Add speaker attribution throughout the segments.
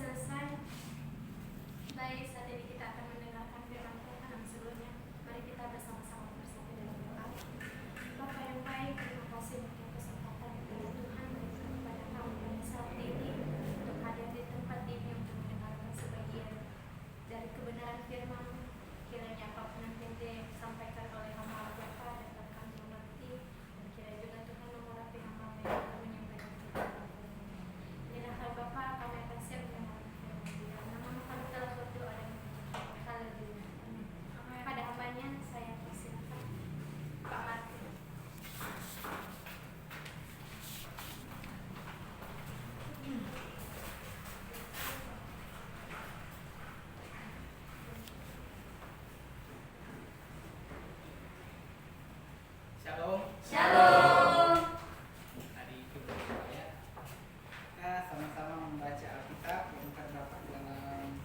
Speaker 1: selesai. Baik, saat ini kita akan mendengarkan firman Tuhan. Yang sebelumnya, mari kita bersama-sama bersatu dalam doa. Bapa yang baik, terima kasih untuk kesempatan yang Tuhan berikan kepada kami pada saat ini untuk hadir di tempat ini untuk mendengarkan sebagian dari kebenaran firman. Kiranya apapun yang disampaikan oleh hamba Bapa dapat kami mengerti, dan kiranya juga Tuhan mengurapi hamba yang akan menyampaikan firman. Inilah hal Bapa, kami akan siap mendengarkan firman. Di dalam nama kami telah berdoa dan mengucap haleluya. Pada hambanya saya persilakan Pak Martin.
Speaker 2: Shalom.
Speaker 1: Shalom.
Speaker 2: Tadi kita ya. Kita sama-sama membaca Alkitab yang terdapat dalam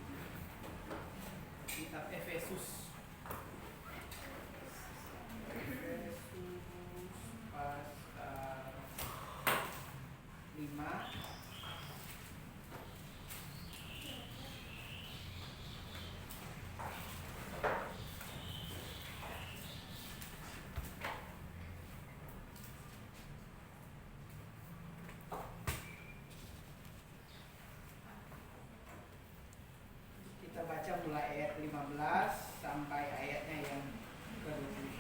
Speaker 2: kitab Efesus. Efesus pasal 5. Kita baca mulai ayat 15 sampai ayatnya yang ke-21.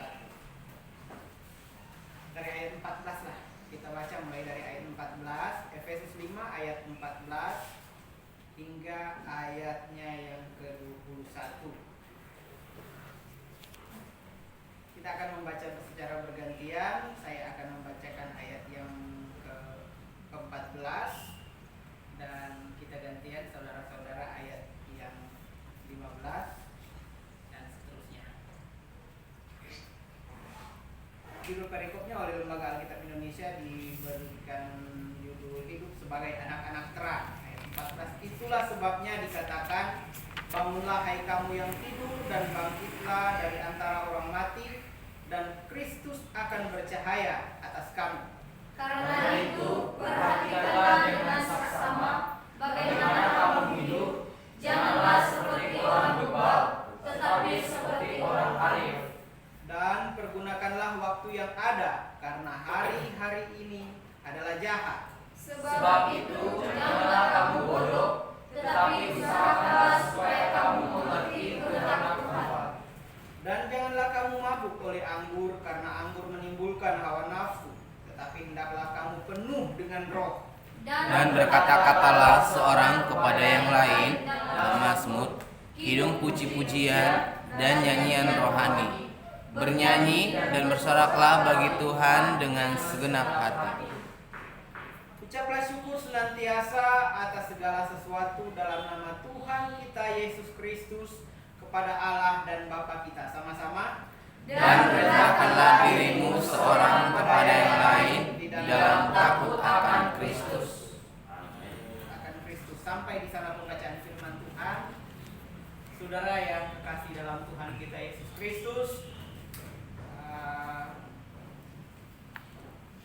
Speaker 2: Dari ayat 14 lah. Kita baca mulai dari ayat 14, Efesus 5 ayat 14 hingga ayatnya yang ke-21. Kita akan membaca secara bergantian. Saya akan membacakan ayat yang ke-14 dan kita gantian saudara-saudara ayat yang 15 dan seterusnya. Judul perikopnya oleh Lembaga Alkitab Indonesia diberikan judul Hidup sebagai Anak-anak Terang. Ayat 14, itulah sebabnya dikatakan, bangunlah hai kamu yang tidur dan bangkitlah dari antara orang mati, dan Kristus akan bercahaya atas kamu.
Speaker 1: Karena itu, perhatikanlah dengan saksama bagaimana kamu hidup. Janganlah seperti orang bebal, tetapi seperti orang arif.
Speaker 2: Dan pergunakanlah waktu yang ada, karena hari-hari ini adalah jahat.
Speaker 1: Sebab itu, janganlah kamu bodoh, tetapi usahakanlah supaya kamu mengerti kehendak Tuhan.
Speaker 2: Dan janganlah kamu mabuk oleh anggur, karena anggur menimbulkan hawa nafsu, tetapi hendaklah kamu penuh dengan roh.
Speaker 3: Dan berkata-katalah seorang kepada yang lain dalam mazmur, kidung puji-pujian dan nyanyian rohani. Bernyanyi dan bersoraklah bagi Tuhan dengan segenap hati.
Speaker 2: Ucaplah syukur senantiasa atas segala sesuatu dalam nama Tuhan kita Yesus Kristus kepada Allah dan Bapa kita. Sama-sama.
Speaker 3: Dan rendahkanlah dirimu seorang kepada yang lain di dalam takut akan Kristus.
Speaker 2: Akan Kristus. Sampai di sana pembacaan firman Tuhan. Saudara yang kekasih dalam Tuhan kita Yesus Kristus,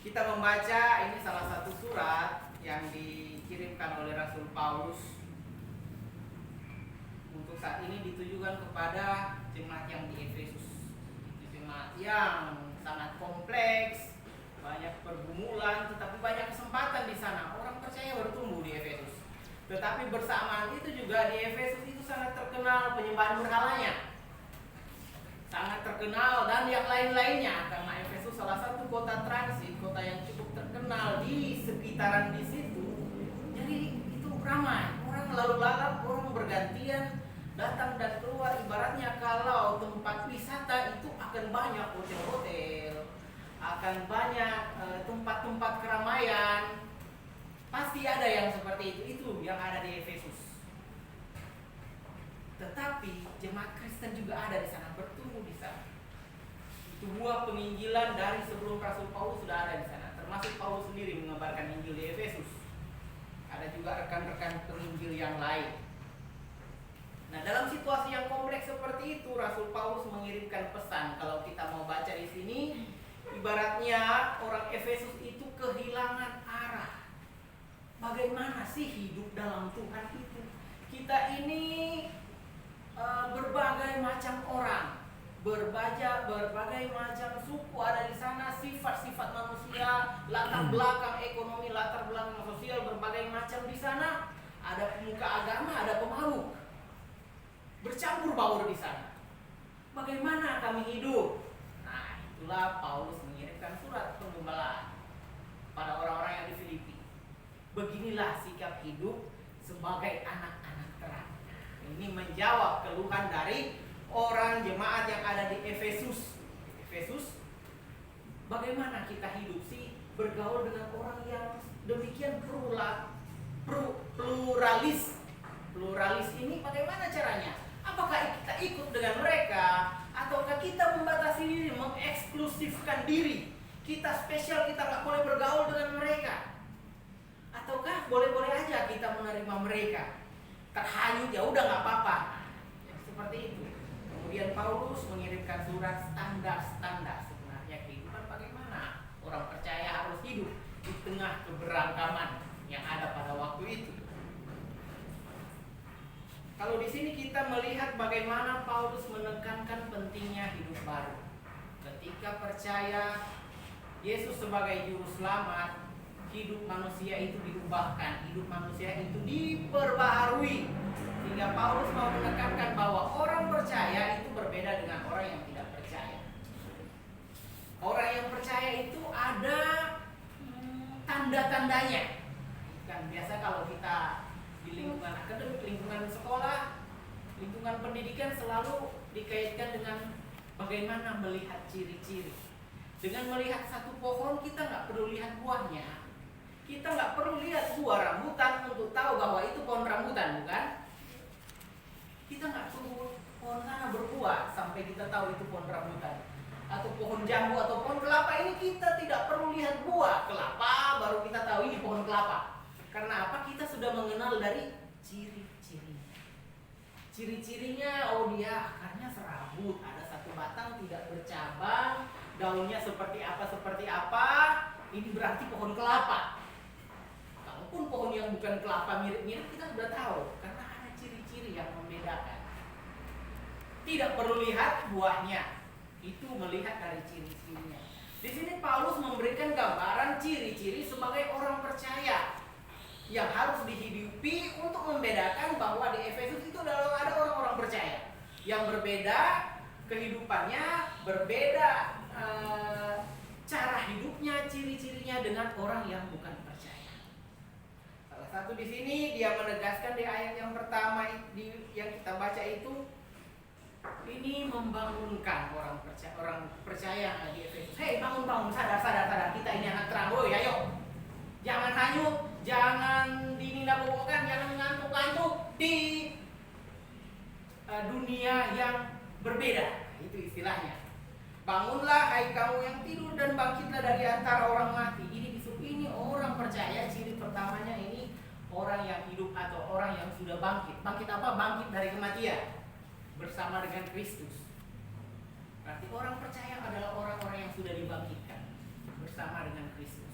Speaker 2: kita membaca ini salah satu surat yang dikirimkan oleh Rasul Paulus. Untuk saat ini ditujukan kepada jemaat yang di Efesus. Itu jemaat yang sangat kompleks, banyak pergumulan, tetapi banyak kesempatan di sana. Orang percaya bertumbuh di Efesus. Tetapi bersamaan itu juga di Efesus itu sangat terkenal penyembahan berhalanya. Sangat terkenal dan yang lain-lainnya, karena Efesus salah satu kota transit, kota yang cukup terkenal di sekitaran di situ. Jadi itu ramai, orang lalu lalang, orang bergantian datang dan keluar. Ibaratnya kalau tempat wisata itu akan banyak hotel-hotel, akan banyak tempat-tempat keramaian. Pasti ada yang seperti itu yang ada di Efesus. Tetapi jemaat Kristen juga ada di sana, bertumbuh di sana. Itu buah penginjilan dari sebelum Rasul Paulus sudah ada di sana. Termasuk Paulus sendiri mengabarkan Injil di Efesus. Ada juga rekan-rekan penginjil yang lain. Nah, dalam situasi yang kompleks seperti itu, Rasul Paulus mengirimkan pesan. Kalau kita mau baca di sini, ibaratnya orang Efesus itu kehilangan arah. Bagaimana sih hidup dalam Tuhan itu? Kita ini berbagai macam orang, berbagai macam suku ada di sana, sifat-sifat manusia, latar belakang ekonomi, latar belakang sosial, berbagai macam di sana. Ada pemuka agama, ada pemabuk, bercampur baur di sana. Bagaimana kami hidup? Nah, itulah Paulus mengirimkan surat penggembalaan pada orang-orang yang di Filipi. Beginilah sikap hidup sebagai anak-anak terang. Ini menjawab keluhan dari orang jemaat yang ada di Efesus. Bagaimana kita hidup sih bergaul dengan orang yang demikian pluralis? Pluralis ini bagaimana caranya? Apakah kita ikut dengan mereka, ataukah kita membatasi diri, mengeksklusifkan diri? Kita spesial, kita nggak boleh bergaul dengan mereka. Ataukah boleh-boleh aja kita menerima mereka? Terhanyut ya udah nggak apa-apa. Ya, seperti itu. Kemudian Paulus mengirimkan surat standar sebenarnya kehidupan bagaimana orang percaya harus hidup di tengah keberagaman yang ada pada waktu itu. Kalau di sini kita melihat bagaimana Paulus menekankan pentingnya hidup baru. Ketika percaya Yesus sebagai juru selamat, hidup manusia itu diubahkan, hidup manusia itu diperbaharui. Sehingga Paulus mau menekankan bahwa orang percaya itu berbeda dengan orang yang tidak percaya. Orang yang percaya itu ada tanda-tandanya. Kan biasa kalau kita di lingkungan akademik, lingkungan sekolah, lingkungan pendidikan selalu dikaitkan dengan bagaimana melihat ciri-ciri. Dengan melihat satu pohon kita nggak perlu lihat buahnya. Kita nggak perlu lihat buah rambutan untuk tahu bahwa itu pohon rambutan, bukan? Kita nggak perlu pohon sana berbuah sampai kita tahu itu pohon rambutan. Atau pohon jambu atau pohon kelapa ini kita tidak perlu lihat buah kelapa baru kita tahu ini pohon kelapa. Karena apa? Kita sudah mengenal dari ciri-cirinya. Ciri-cirinya, oh dia akarnya serabut, ada satu batang tidak bercabang, daunnya seperti apa, ini berarti pohon kelapa. Kalaupun pohon yang bukan kelapa mirip-mirip kita sudah tahu, karena ada ciri-ciri yang membedakan. Tidak perlu lihat buahnya, itu melihat dari ciri-cirinya. Di sini Paulus memberikan gambaran ciri-ciri sebagai orang percaya yang harus dihidupi untuk membedakan bahwa di Efesus itu adalah ada orang-orang percaya yang berbeda kehidupannya, berbeda cara hidupnya, ciri-cirinya dengan orang yang bukan percaya. Salah satu di sini dia menegaskan di ayat yang pertama yang kita baca itu, ini membangunkan orang percaya di Efesus. Hei, bangun, sadar, kita ini anak terang. Woi, ayo, jangan hanyut, jangan dinindabobokan, jangan ngantuk-ngantuk di dunia yang berbeda. Itu istilahnya. Bangunlah hai kamu yang tidur dan bangkitlah dari antara orang mati. Ini orang percaya, ciri pertamanya ini orang yang hidup atau orang yang sudah bangkit. Bangkit apa? Bangkit dari kematian bersama dengan Kristus. Berarti orang percaya adalah orang-orang yang sudah dibangkitkan bersama dengan Kristus.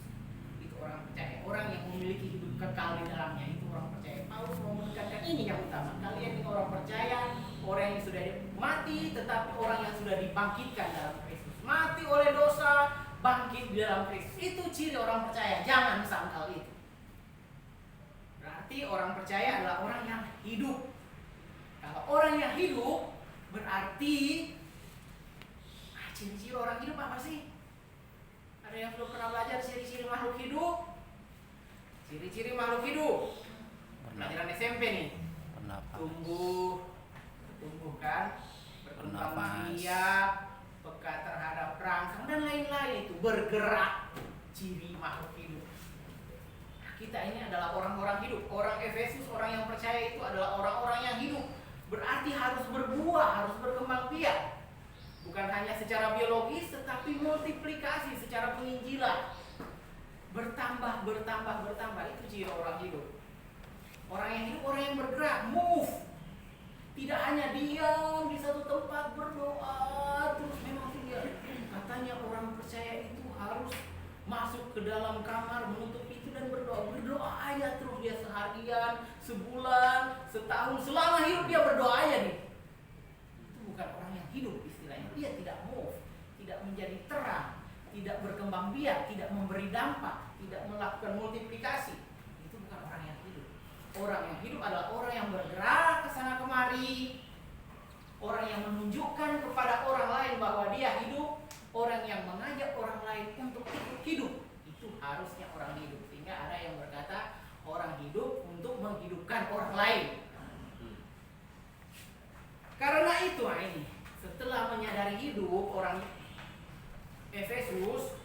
Speaker 2: Itu orang percaya. Orang yang memiliki hidup kekal di dalamnya, itu orang percaya. Paulus mau menekankan ini yang utama. Kalian ini orang percaya, orang yang sudah mati, tetapi orang yang sudah dibangkitkan dalam Kristus. Mati oleh dosa, bangkit di dalam Kristus. Itu ciri orang percaya. Jangan sangkal itu. Berarti orang percaya adalah orang yang hidup. Kalau orang yang hidup berarti ciri-ciri orang hidup apa sih? Ada yang belum pernah belajar ciri-ciri makhluk hidup? Ciri-ciri makhluk hidup. Pelajaran SMP nih. Tumbuh kan, berkembang biak, peka terhadap rangsang dan lain-lain, itu bergerak, ciri makhluk hidup. Nah, kita ini adalah orang-orang hidup. Orang Efesus, orang yang percaya itu adalah orang-orang yang hidup. Berarti harus berbuah, harus berkembang biak. Bukan hanya secara biologis, tetapi multiplikasi secara penginjilan. Bertambah. Itu ciri orang hidup. Orang yang hidup, orang yang bergerak, move. Tidak hanya diam di satu tempat berdoa terus. Memang tidak. Katanya orang percaya itu harus masuk ke dalam kamar, menutup itu dan berdoa. Berdoa aja terus dia seharian, sebulan, setahun, selama hidup dia berdoa aja nih. Itu bukan orang yang hidup istilahnya. Dia tidak move, tidak menjadi terang, tidak berkembang biak, tidak memberi dampak, tidak melakukan multiplikasi. Itu bukan orang yang hidup. Orang yang hidup adalah orang yang bergerak ke sana kemari, orang yang menunjukkan kepada orang lain bahwa dia hidup, orang yang mengajak orang lain untuk ikut hidup. Itu harusnya orang hidup. Sehingga ada yang berkata orang hidup untuk menghidupkan orang lain. Karena itu ini, setelah menyadari hidup orang Efesus,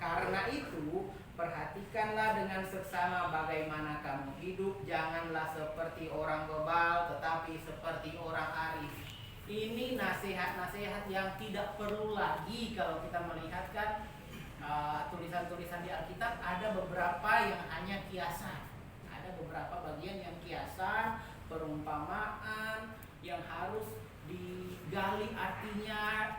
Speaker 2: karena itu perhatikanlah dengan seksama bagaimana kamu hidup. Janganlah seperti orang bebal, tetapi seperti orang arif. Ini nasihat-nasihat yang tidak perlu lagi kalau kita melihatkan tulisan-tulisan di Alkitab. Ada beberapa yang hanya kiasan, ada beberapa bagian yang kiasan, perumpamaan yang harus digali artinya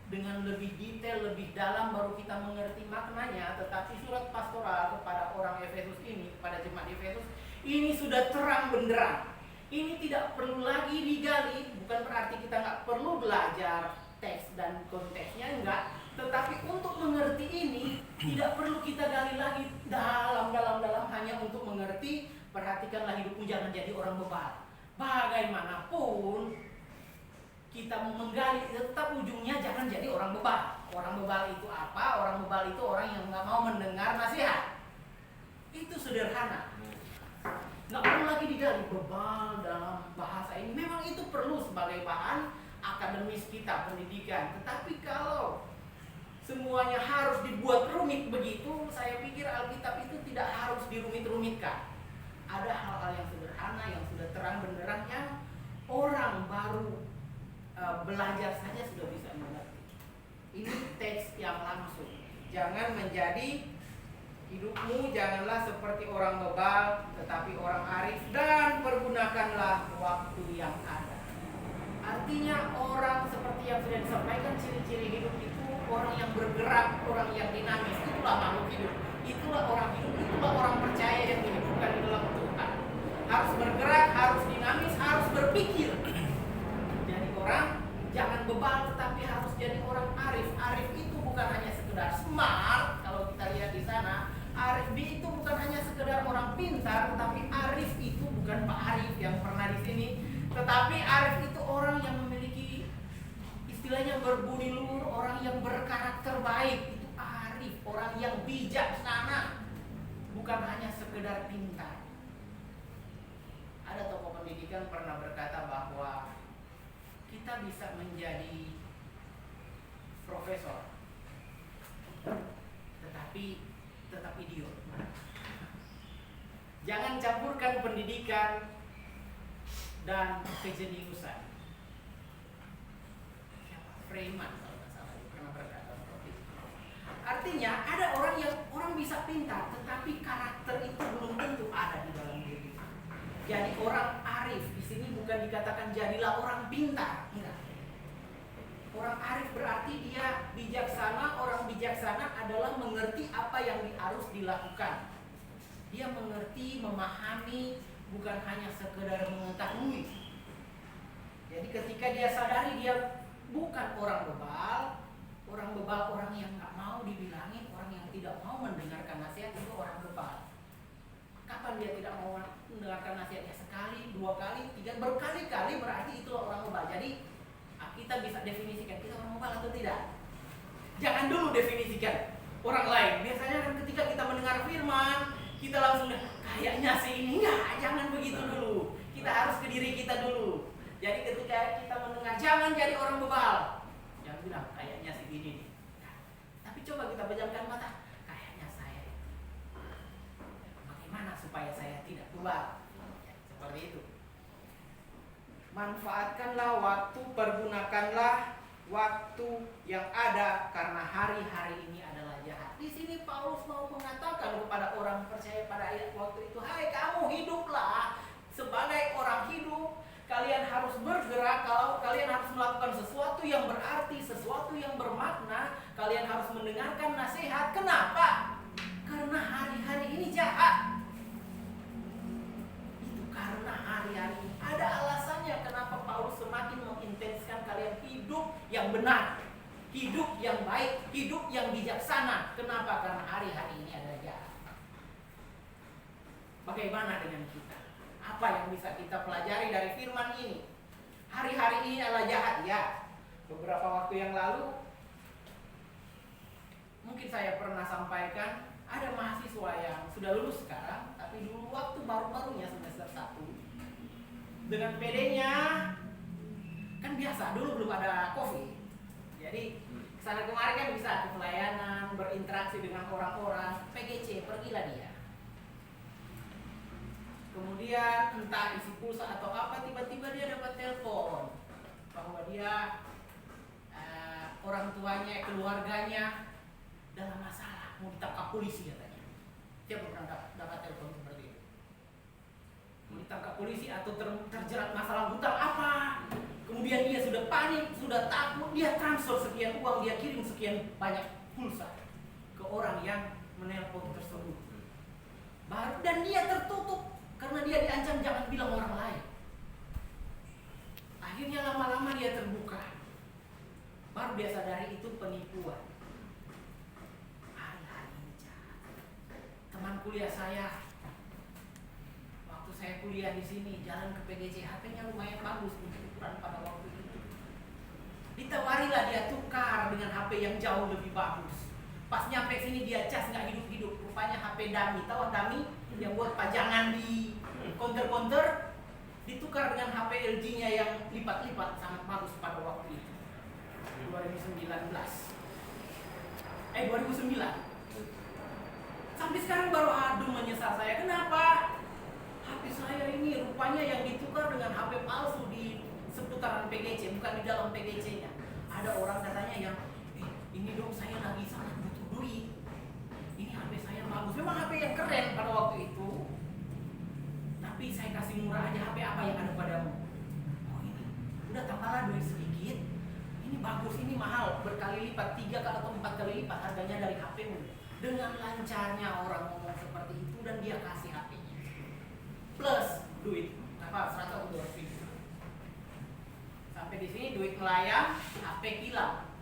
Speaker 2: dengan lebih detail, lebih dalam, baru kita mengerti maknanya. Tetapi surat pastoral kepada orang Efesus ini, kepada jemaat Efesus ini sudah terang benderang. Ini tidak perlu lagi digali. Bukan berarti kita nggak perlu belajar teks dan konteksnya, enggak. Tetapi untuk mengerti ini tidak perlu kita gali lagi dalam, hanya untuk mengerti. Perhatikanlah hidupmu, jangan jadi orang bebal. Bagaimanapun kita menggali, tetap ujungnya jangan jadi orang bebal. Orang bebal itu apa? Orang bebal itu orang yang nggak mau mendengar nasihat. Itu sederhana. Nggak perlu lagi digali bebal dalam bahasa ini. Memang itu perlu sebagai bahan akademis kita, pendidikan. Tetapi kalau semuanya harus dibuat rumit begitu, saya pikir Alkitab itu tidak harus dirumit-rumitkan. Ada hal-hal yang sederhana, yang sudah terang benderang, yang orang baru belajar saja sudah bisa mengerti. Ini teks yang langsung. Jangan menjadi hidupmu, janganlah seperti orang bebal, tetapi orang arif, dan pergunakanlah waktu yang ada. Artinya orang seperti yang sudah disampaikan, ciri-ciri hidup itu orang yang bergerak, orang yang dinamis. Itulah makhluk hidup, itulah orang hidup, itulah orang percaya yang dihidupkan di dalam Tuhan. Harus bergerak, harus dinamis, harus berpikir. Jadi orang jangan bebal, tetapi harus jadi orang arif. Arif itu bukan hanya sekedar smart. Kalau kita lihat di sana, arif itu bukan hanya sekedar orang pintar, tetapi arif itu bukan Pak Arif yang pernah di sini, tetapi arif itu orang yang memiliki istilahnya berbudi luhur, orang yang berkarakter baik. Itu arif, orang yang bijaksana, bukan hanya sekedar pintar. Ada tokoh pendidikan pernah berkata bahwa kita bisa menjadi profesor, tetapi tetap idiot. Jangan campurkan pendidikan dan kejeniusan. Freeman kalau nggak salah pernah berkata seperti itu. Artinya ada orang bisa pintar, tetapi karakter itu belum tentu ada di dalam diri. Jadi orang arif di sini bukan dikatakan jadilah orang pintar, enggak. Orang arif berarti dia bijaksana. Orang bijaksana adalah mengerti apa yang harus dilakukan. Dia mengerti, memahami, bukan hanya sekedar mengetahui. Jadi ketika dia sadari dia bukan orang bebal, orang yang nggak mau dibilangin, orang yang tidak mau mendengarkan nasihat, itu orang bebal. Kapan dia tidak mau mendengarkan nasihatnya? Sekali, dua kali, tiga, berkali-kali, berarti itulah orang bebal. Jadi kita bisa definisikan kita orang bebal atau tidak. Jangan dulu definisikan orang lain. Biasanya kan ketika kita mendengar firman, kita langsung kayaknya sih ini, enggak, jangan begitu dulu. Kita harus ke diri kita dulu. Jadi ketika kita mendengar jangan jadi orang bebal, jangan bilang kayaknya sih gini nih. Tapi coba kita pejamkan mata, kayaknya saya. Bagaimana supaya saya tidak bebal? Seperti itu. Manfaatkanlah waktu, pergunakanlah waktu yang ada, karena hari-hari ini adalah jahat. Di sini Paulus mau mengatakan kepada orang percaya pada ayat waktu itu, hai kamu hiduplah sebagai orang hidup. Kalian harus bergerak, kalau kalian harus melakukan sesuatu yang berarti, sesuatu yang bermakna. Kalian harus mendengarkan nasihat. Kenapa? Karena hari-hari ini jahat. Itu karena hari benar, hidup yang baik, hidup yang bijaksana. Kenapa? Karena hari-hari ini adalah jahat. Bagaimana dengan kita? Apa yang bisa kita pelajari dari firman ini? Hari-hari ini adalah jahat, ya. Beberapa waktu yang lalu mungkin saya pernah sampaikan, ada mahasiswa yang sudah lulus sekarang, tapi dulu waktu baru-barunya semester 1 dengan PD-nya kan biasa, dulu belum ada COVID. Jadi kesana kemari kan bisa ke pelayanan, berinteraksi dengan orang-orang, PGC, pergilah dia. Kemudian entah isi pulsa atau apa, tiba-tiba dia dapat telepon bahwa dia orang tuanya, keluarganya dalam masalah, mau ditangkap polisi katanya. Siapa pernah dapat telepon seperti itu? Mau ditangkap polisi atau terjerat masalah hutang apa? Kemudian dia sudah panik, sudah takut, dia transfer sekian uang, dia kirim sekian banyak pulsa ke orang yang menelpon tersebut. Dan dia tertutup karena dia diancam jangan bilang orang lain. Akhirnya lama-lama dia terbuka. Baru dia sadari itu penipuan. Teman kuliah saya, waktu saya kuliah di sini, jalan ke PGC, HP-nya lumayan bagus untuk ukuran pada waktu itu. Ditawarilah dia tukar dengan HP yang jauh lebih bagus. Pas nyampe sini dia cas nggak hidup-hidup, rupanya HP dummy. Tahu dummy yang buat pajangan di counter-counter, ditukar dengan HP LG-nya yang lipat-lipat, sangat bagus pada waktu itu. 2009. Sampai sekarang baru aduh menyesal saya. Kenapa? HP saya ini rupanya yang ditukar dengan HP palsu di seputaran PGC, bukan di dalam PGC-nya. Ada orang katanya yang, ini dong saya lagi sangat butuh duit. Ini HP saya bagus. Memang HP yang keren pada waktu itu. Tapi saya kasih murah aja, HP apa yang ada padamu? Oh ini, udah tambahlah duit sedikit. Ini bagus, ini mahal, berkali lipat, 3 atau 4 kali lipat harganya dari HP-mu. Dengan lancarnya orang ngomong seperti itu dan dia kasih HP-nya plus duit 100 atau 200 ribu. Sampai di sini duit melayang, HP hilang.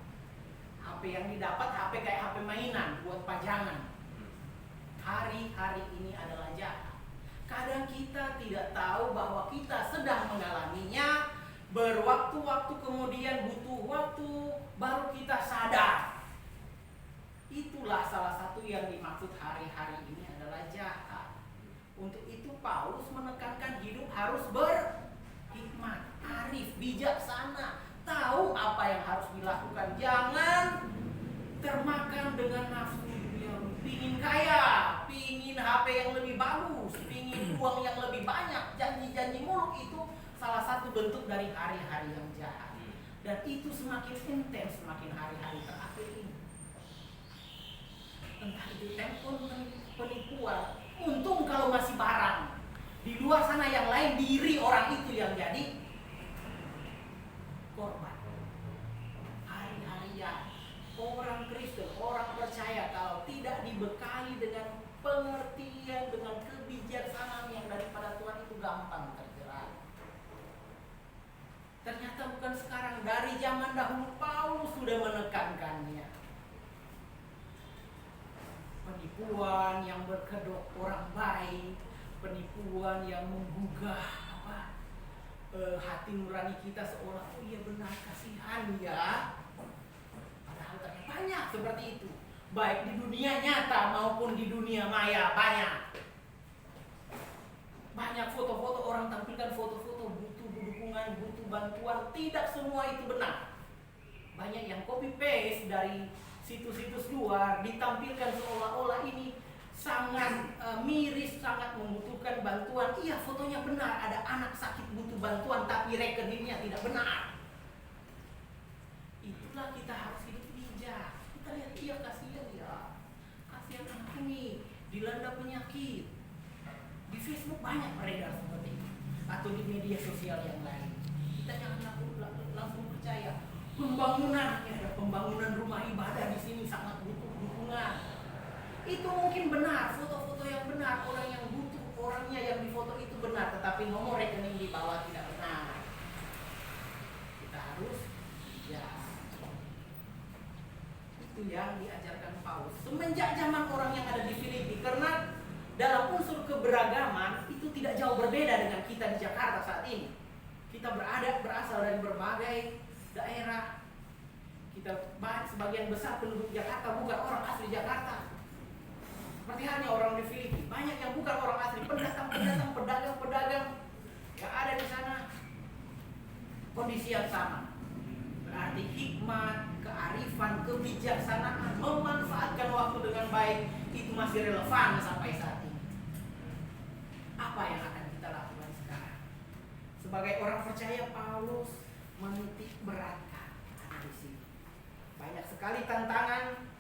Speaker 2: HP yang didapat HP kayak HP mainan buat pajangan. Hari-hari ini adalah jahat. Kadang kita tidak tahu bahwa kita sedang mengalaminya. Berwaktu-waktu kemudian butuh waktu baru kita sadar. Itulah salah satu yang dimaksud hari-hari ini adalah jahat. Untuk itu Paulus menekankan hidup harus berhikmat, arif, bijaksana, tahu apa yang harus dilakukan. Jangan termakan dengan nafsu yang pingin kaya, pingin HP yang lebih bagus, pingin uang yang lebih banyak, janji-janji muluk. Itu salah satu bentuk dari hari-hari yang jahat. Dan itu semakin intens semakin hari-hari terakhir ini. Entah itu telepon penipuan, untung kalau masih barang. Di luar sana yang lain diri orang itu yang jadi korban. Hari-hari ya orang Kristen, orang percaya kalau tidak dibekali dengan pengertian, dengan kebijaksanaan yang daripada Tuhan itu gampang terjerat. Ternyata bukan sekarang, dari zaman dahulu Paulus sudah menekankannya. Penipuan yang berkedok orang baik, penipuan yang menggugah hati nurani kita seolah oh iya benar, kasihan ya. Padahal ternyata banyak seperti itu, baik di dunia nyata maupun di dunia maya. Banyak foto-foto orang tampilkan foto-foto butuh dukungan, butuh bantuan. Tidak semua itu benar. Banyak yang copy paste dari situs-situs luar, ditampilkan seolah-olah ini sangat miris, sangat membutuhkan bantuan. Iya, fotonya benar, ada anak sakit butuh bantuan, tapi rekeningnya tidak benar. Itulah kita harus hidup bijak. Kita lihat, iya kasihan ya, kasihan anak ini dilanda penyakit. Di Facebook banyak beredar seperti itu, atau di media sosial yang lain. Kita jangan langsung percaya. Pembangunan rumah ibadah di sini sangat butuh dukungan. Itu mungkin benar, foto-foto yang benar, orang yang butuh, orangnya yang difoto itu benar, tetapi nomor rekening di bawah tidak benar. Kita harus ya itu yang diajarkan Paulus semenjak zaman orang yang ada di Filipi, karena dalam unsur keberagaman itu tidak jauh berbeda dengan kita di Jakarta saat ini. Kita berasal dari berbagai daerah. Kita sebagian besar penduduk Jakarta bukan orang asli Jakarta. Seperti halnya orang di Filipi, banyak yang bukan orang asli, pendatang-pendatang, pedagang-pedagang yang ada di sana. Kondisi yang sama. Berarti hikmat, kearifan, kebijaksanaan, memanfaatkan waktu dengan baik itu masih relevan sampai saat ini. Apa yang akan kita lakukan sekarang? Sebagai orang percaya, Paulus menitik beratkan di sini. Banyak sekali tantangan.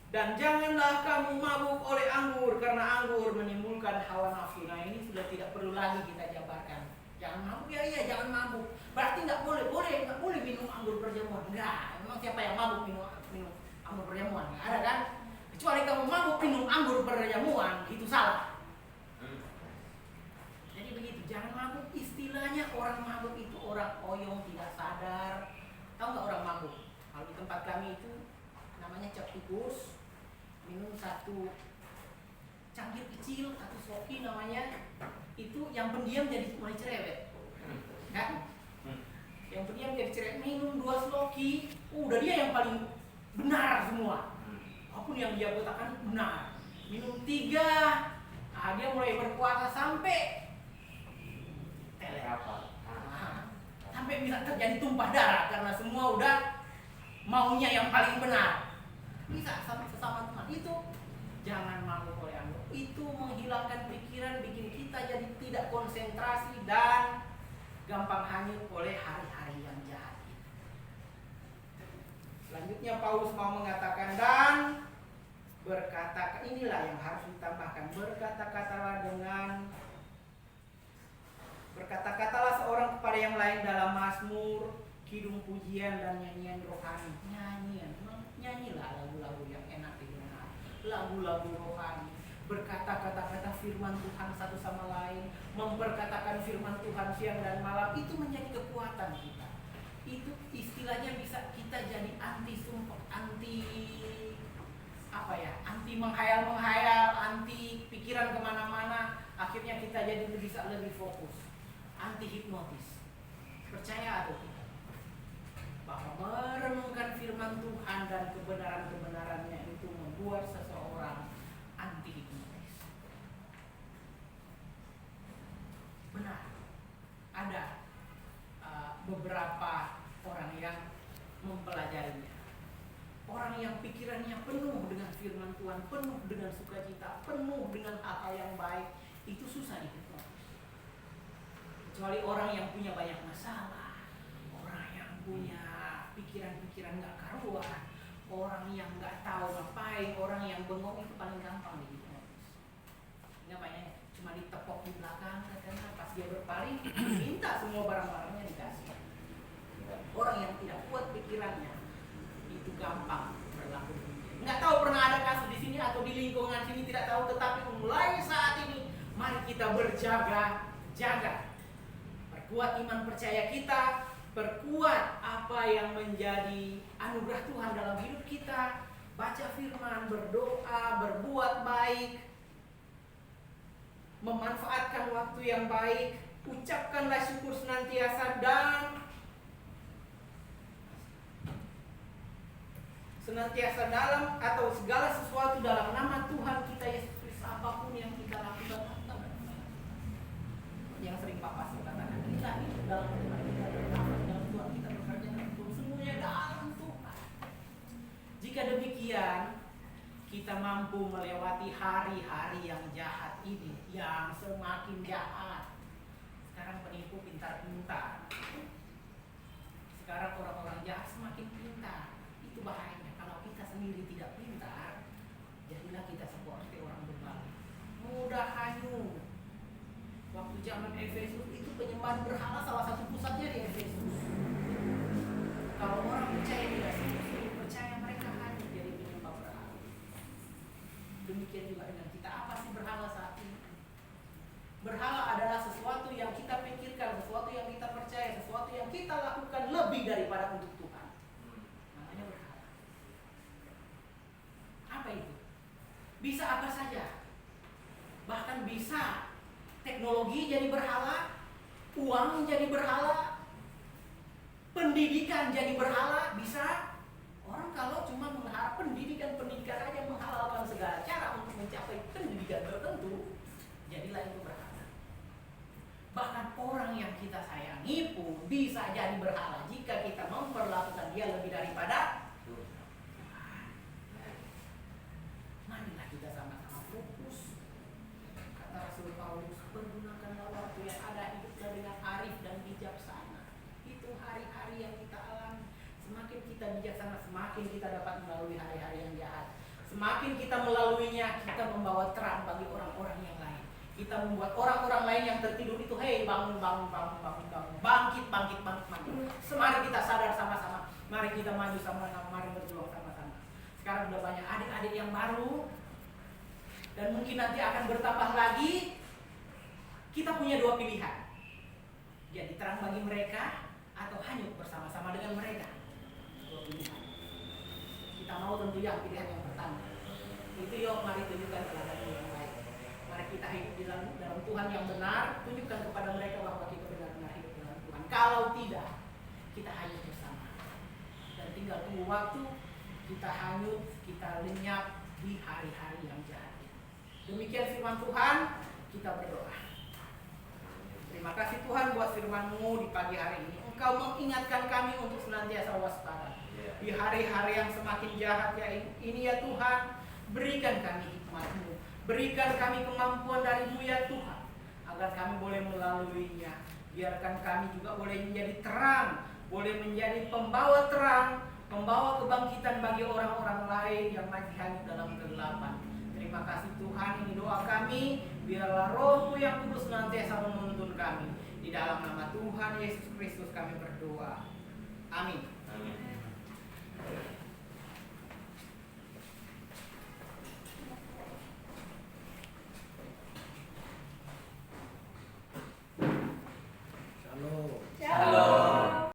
Speaker 2: Dan janganlah kamu mabuk oleh anggur, karena anggur menimbulkan hawa nafsu. Nah, ini sudah tidak perlu lagi kita jabarkan. Jangan mabuk, iya jangan mabuk. Berarti nggak boleh minum anggur perjamuan. Enggak, memang siapa yang mabuk minum anggur perjamuan? Nggak ada kan? Kecuali kamu mabuk minum anggur perjamuan, itu salah. Jadi begitu, jangan mabuk. Istilahnya orang mabuk itu orang oyong, tidak sadar. Tahu nggak orang mabuk? Kalau di tempat kami itu namanya cap tikus. Minum satu cangkir kecil, satu sloki namanya, itu yang pendiam jadi mulai cerewet, kan? Yang pendiam jadi cerewet, minum 2 sloki, udah dia yang paling benar semua. Apapun yang dia katakan benar. Minum 3, dia mulai berkuasa sampai sampai bisa terjadi tumpah darah karena semua udah maunya yang paling benar. Bisa sesama teman itu jangan mabuk oleh anggur. Itu menghilangkan pikiran, bikin kita jadi tidak konsentrasi dan gampang hanyut oleh hari-hari yang jahat. Selanjutnya Paulus mau mengatakan, dan inilah yang harus ditambahkan, berkata-katalah seorang kepada yang lain dalam mazmur, kidung pujian dan nyanyian rohani. Nyanyilah lagu-lagu yang enak didengar, lagu-lagu rohani. Berkata-kata firman Tuhan satu sama lain, memperkatakan firman Tuhan siang dan malam, itu menjadi kekuatan kita. Itu istilahnya bisa kita jadi anti menghayal, anti pikiran kemana-mana. Akhirnya kita jadi bisa lebih fokus. Anti hipnotis. Percaya atau tidak? Bahwa merenungkan firman Tuhan dan kebenaran-kebenarannya itu membuat seseorang anti hipnotis. Benar, ada beberapa orang yang mempelajarinya. Orang yang pikirannya penuh dengan firman Tuhan, penuh dengan sukacita, penuh dengan hal-hal yang baik, itu susah dihipnotis. Kecuali orang yang punya banyak masalah, orang yang punya pikiran-pikiran gak karuan, orang yang gak tahu ngapain, orang yang bengong, itu paling gampang dihipnotis. Namanya cuma ditepok di belakang, karena pas dia berpaling minta semua barang-barangnya dikasih. Orang yang tidak kuat pikirannya itu gampang berlaku. Nggak tahu pernah ada kasus di sini atau di lingkungan sini, tidak tahu, tetapi mulai saat ini mari kita berjaga-jaga, perkuat iman percaya kita, perkuat apa yang menjadi anugerah Tuhan dalam hidup kita, baca firman, berdoa, berbuat baik, memanfaatkan waktu yang baik, ucapkanlah syukur senantiasa, dan senantiasa dalam atau segala sesuatu dalam nama Tuhan kita Yesus Kristus, apapun yang kita lakukan. Yang sering Pak Pastor katakan, kita itu dalam Tuhan kita bernafas, dalam Tuhan kita bekerja, dalam Tuhan semuanya dalam Tuhan. Jika demikian, kita mampu melewati hari-hari yang jahat ini, yang semakin jahat. Sekarang penipu pintar-pintar. Sekarang orang-orang jahat semakin pintar. Itu bahayanya. Kalau kita sendiri tidak pintar, jadilah kita seperti orang berbalik, mudah hanyut. Waktu zaman Efesus itu penyembahan berhala salah satu pusatnya di Efesus. Kalau orang percaya tidak sungguh-sungguh percaya, mereka hanyut jadi penyembah berhala. Demikian juga dengan kita. Apa sih berhala saat ini? Berhala adalah sesuatu yang kita pikirkan, sesuatu yang kita percaya, sesuatu yang kita lakukan lebih daripada untuk Tuhan. Namanya berhala. Bisa teknologi jadi berhala, uang jadi berhala, pendidikan jadi berhala. Bisa. Orang kalau cuma mengharap pendidikan aja, menghalalkan segala cara untuk mencapai pendidikan tertentu, jadilah itu berhala. Bahkan orang yang kita sayangi pun bisa jadi berhala jika kita memperlakukan dia lebih daripada Tuhan. Marilah kita sama-sama fokus. Kata Rasul Paulus, pergunakanlah waktu yang ada, hiduplah dengan arif dan bijaksana. Itu hari-hari yang kita alami. Semakin kita bijaksana, semakin kita dapat melalui hari-hari yang jahat. Semakin kita melaluinya, kita membawa terang bagi orang-orang yang lain. Kita membuat orang-orang lain yang tertidur itu, hei bangun, bangkit. Mari kita sadar sama-sama, mari kita maju sama-sama, mari berjuang sama-sama. Sekarang udah banyak adik-adik yang baru, dan mungkin nanti akan bertambah lagi. Kita punya dua pilihan, jadi terang bagi mereka atau hanyut bersama-sama dengan mereka. Dua pilihan. Kita mau tentu yang pilihan yang pertama. Itu yuk, mari tunjukkan teladan yang baik. Mari kita hidup di dalam Tuhan yang benar. Tunjukkan kepada mereka bahwa kita benar-benar hidup dalam Tuhan. Kalau tidak, kita hanyut bersama. Dan tinggal tunggu waktu, kita hanyut, kita lenyap di hari-hari yang jahat. Demikian firman Tuhan, kita berdoa. Terima kasih Tuhan buat firman-Mu di pagi hari ini. Engkau mengingatkan kami untuk senantiasa waspada. Di hari-hari yang semakin jahat ya ini ya Tuhan, berikan kami hikmat-Mu. Berikan kami kemampuan dari-Mu ya Tuhan, agar kami boleh melaluinya. Biarkan kami juga boleh menjadi terang, boleh menjadi pembawa terang, membawa kebangkitan bagi orang-orang lain yang masih hanyut dalam kegelapan. Terima kasih Tuhan, ini doa kami. Biarlah Roh-Mu yang kudus senantiasa menuntun kami. Di dalam nama Tuhan Yesus Kristus kami berdoa. Amin.
Speaker 3: Amin.